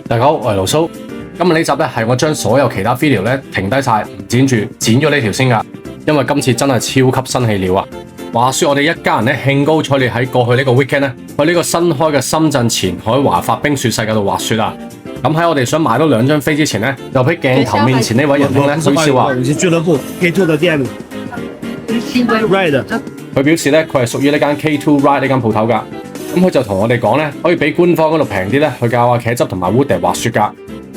大家好，我係盧蘇。今日呢集咧係我將所有其他 video 咧停低晒，唔剪住，剪咗呢條先噶。因為今次真係超級新氣料啊！話說我哋一家人咧興高采烈喺過去呢個 weekend 咧去呢個新開嘅深圳前海華發冰雪世界度滑雪啊！咁喺我哋想買多2張飛之前咧，就喺鏡頭面前呢位仁兄咧推銷話，有些俱樂部 K2 的店 Ride， 佢表示咧佢係屬於呢間 K2 Ride 呢間鋪頭噶。咁佢就同我哋講咧，可以比官方嗰度平啲咧，去教阿茄汁同埋 Woody 滑雪噶。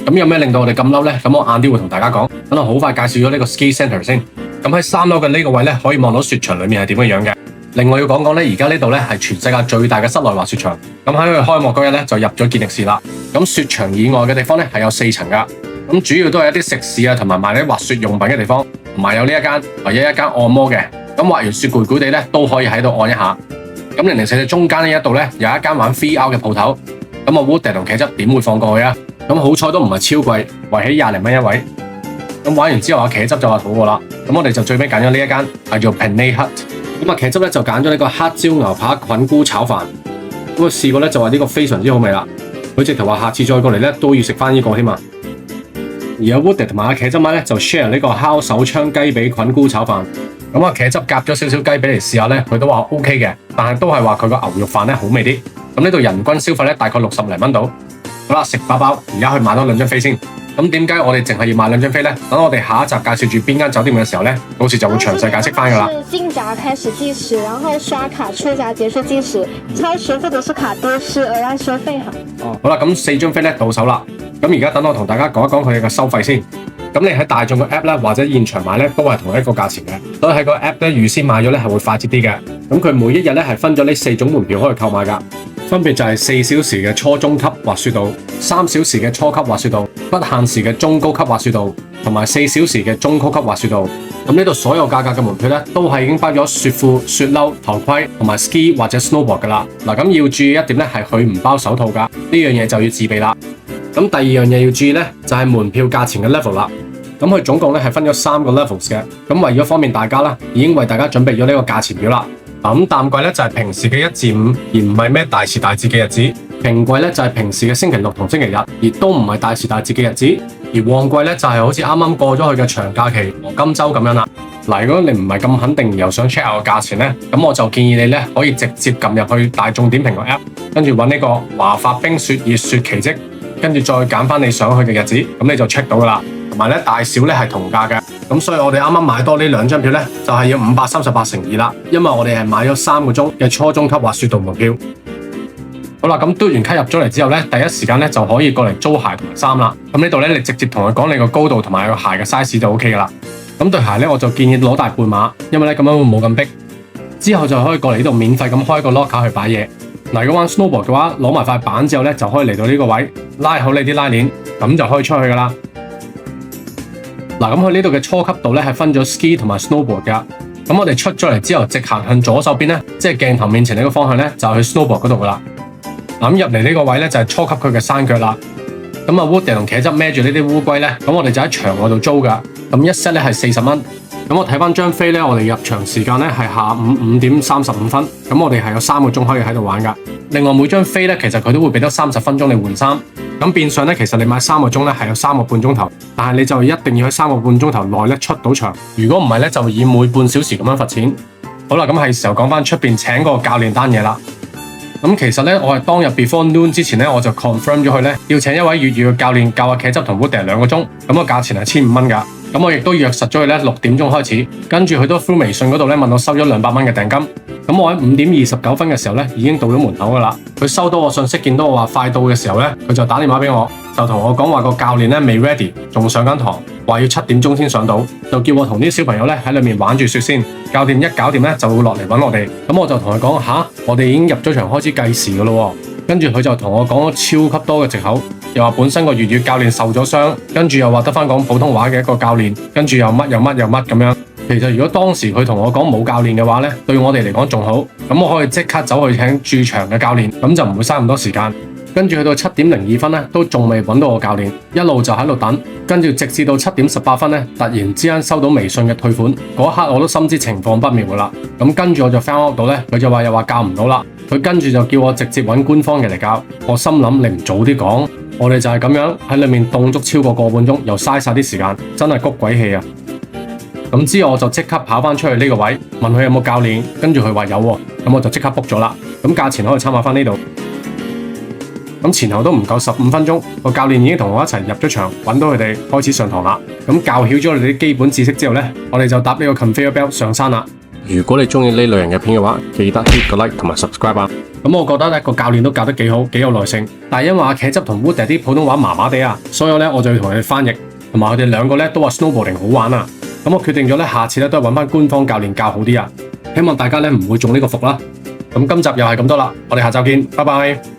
咁有咩令到我哋咁嬲咧？咁我晏啲會同大家講。等我好快介紹咗呢個 ski centre 先。咁喺3樓嘅呢個位咧，可以望到雪場裏面係點樣嘅。另外要講講咧，而家呢度咧係全世界最大嘅室內滑雪場。咁喺佢開幕嗰日咧就入咗健力士啦。咁雪場以外嘅地方咧係有4層噶。咁主要都係一啲食肆啊，同埋賣啲滑雪用品嘅地方，同埋有呢一間唯一一間按摩嘅。咁滑完雪攰攰地咧都可以喺度按一下。咁004中間呢一度咧有一間玩 VR 嘅鋪頭。咁我 Woody 同茄汁點會放過去啊？咁好彩都唔係超貴，圍起20零蚊一位。咁玩完之後，阿茄汁就話肚餓啦。咁我哋就最尾揀咗呢一間係做 Panay Hut。咁阿茄汁咧就揀咗呢個黑椒牛扒菌菇炒飯。咁我試過咧就話呢個非常之好味啦。佢直頭話下次再過嚟咧都要食翻呢個添啊。而阿 Woody 同埋阿茄汁媽咧就 share 呢個烤手槍雞髀菌菇炒飯。咁阿茄汁夾咗少少雞髀嚟試下咧，佢都話 OK 嘅，但係都係話佢個牛肉飯咧好味啲。咁呢度人均消費咧大概60零蚊到。好啦，食飽飽，而家去買多2張飛先。咁點解我哋淨係要買2張飛呢？等我哋下一集介紹住邊間酒店嘅時候呢，到時就會詳細解釋翻噶啦。進閘開始計時，然後刷卡出閘結束計時，超時或者是卡丟是額外收費哈。好啦，咁4張飛咧到手啦。咁而家等我同大家講一講佢哋嘅收費先。咁你喺大眾嘅 app 咧或者現場買咧都係同一個價錢嘅，所以喺個 app 咧預先買咗咧係會快捷啲嘅。咁佢每一日咧係分咗呢4種門票可以購買噶。分別就係4小時嘅初中級滑雪道、3小時嘅初級滑雪道、不限時嘅中高級滑雪道，同埋4小時嘅中高級滑雪道。咁呢度所有價格嘅門票咧，都係已經包咗雪褲、雪褸、頭盔同埋 ski 或者 snowboard 噶啦。嗱，咁要注意一點咧，係佢唔包手套噶，呢樣嘢就要自備啦。咁第二樣嘢要注意咧，就係門票價錢嘅 level 啦。咁佢總共咧係分咗3個 levels 嘅。咁為咗方便大家啦，已經為大家準備咗呢個價錢表啦。咁淡季咧就係平時嘅1至5，而唔係咩大時大節嘅日子。平季咧就係平時嘅星期六同星期日，而都唔係大時大節嘅日子。而旺季咧就係好似啱啱過咗去嘅長假期黃金週咁樣啦。嗱，如果你唔係咁肯定而又想 check 下個價錢咧，咁我就建議你咧可以直接撳入去大眾點評個 app， 跟住揾呢個華發冰雪熱雪奇蹟，跟住再揀翻你想去嘅日子，咁你就 check 到噶啦。同埋咧大小咧係同價嘅。咁所以我哋啱啱買多呢2張票咧，就係要538乘2啦，因為我哋係買咗3個鐘嘅初中級滑雪道門票。好啦，咁嘟完卡入咗嚟之後咧，第一時間咧就可以過嚟租鞋同埋衫啦。咁呢度咧，你直接同佢講你個高度同埋個鞋嘅 size 就 OK 噶啦。咁對鞋咧，我就建議攞大半碼，因為咧咁樣會冇咁逼。之後就可以過嚟呢度免費咁開個 locker 去擺嘢。嗱，如果玩 snowboard 嘅話，攞埋塊板之後咧，就可以嚟到呢個位，拉好你啲拉鏈，咁就可以出去噶啦。嗱，咁佢呢度嘅初級道咧係分咗 ski 同埋 snowboard 噶。咁我哋出咗嚟之後，直行向左手邊咧，即係鏡頭面前呢個方向咧，就去 snowboard 嗰度噶啦。咁入嚟呢個位咧就係初級區嘅山腳啦。咁啊 Woody 同茄汁孭住呢啲烏龜咧，咁我哋就喺場外度租噶。咁一 set 咧係40蚊。咁我睇翻張飛咧，我哋入場時間咧係下午5點35分。咁我哋係有3個鐘可以喺度玩噶。另外每張飛咧，其實佢都會俾多30分鐘你換衫。咁變相咧，其實你買3個鐘咧係有3個半鐘頭，但係你就一定要喺3個半鐘頭內咧出到場。如果唔係咧，就以每半小時咁樣罰錢。好啦，咁係時候講翻出邊請嗰個教練單嘢啦。咁其實咧，我係當日 before noon 之前咧，我就 confirm 咗佢咧，要請一位粵語嘅教練教阿茄汁同 Woody 2個鐘。咁個價錢係15蚊㗎。咁我亦都約實咗佢咧6點鐘開始，跟住佢都 through 微信嗰度咧問我收咗200蚊嘅訂金。咁我喺5點29分嘅時候咧已經到咗門口㗎啦。佢收到我信息，見到我話快到嘅時候咧，佢就打電話俾我，就同我講話個教練咧未 ready， 仲上緊堂，話要7點鐘先上到，就叫我同啲小朋友咧喺裏面玩住雪先。教練一搞掂咧就會落嚟揾我哋。咁我就同佢講吓，我哋已經入咗場開始計時㗎咯。跟住佢就同我講咗超級多嘅藉口，又話本身個粵語教練受咗傷，跟住又話得返講普通話嘅一個教練，跟住又乜咁樣。其實如果當時佢同我講冇教練嘅話咧，對我哋嚟講仲好，咁我可以即刻走去請駐場嘅教練，咁就唔會嘥咁多時間。跟住去到7點02分咧，都仲未揾到我教練，一路就喺度等，跟住直至到7點18分咧，突然之間收到微信嘅退款，嗰刻我都深知情況不妙噶啦。咁跟住我就 found out 到咧，佢就話又話教唔到啦，佢跟住就叫我直接揾官方嘅嚟教。我心諗你唔早啲講，我哋就係咁樣喺裏面凍足超過個半鐘，又嘥晒啲時間，真係谷鬼氣啊！咁之後我就即刻跑翻出去呢個位，問佢有冇教練，跟住佢話有喎，咁我就即刻 book 咗啦。咁價錢可以參考翻呢度。咁前後都唔夠15分鐘，個教練已經同我一齊入咗場，揾到佢哋開始上堂啦。咁教曉咗我哋啲基本知識之後呢，我哋就搭呢個 conveyor belt 上山啦。如果你中意呢類型嘅片嘅話，記得 hit 個 like 同埋 subscribe 啊！咁我覺得呢個教練都教得幾好，幾有耐性。但係因為阿茄汁同 Woody 啲普通話麻麻地啊，所以呢我就要同佢哋翻譯，同埋佢哋兩個呢都話 snowboarding 好玩啊。咁我決定咗呢，下次呢都係揾翻官方教練教好啲啊！希望大家呢唔會中呢個伏啦。咁今集又係咁多啦，我哋下集見，拜拜。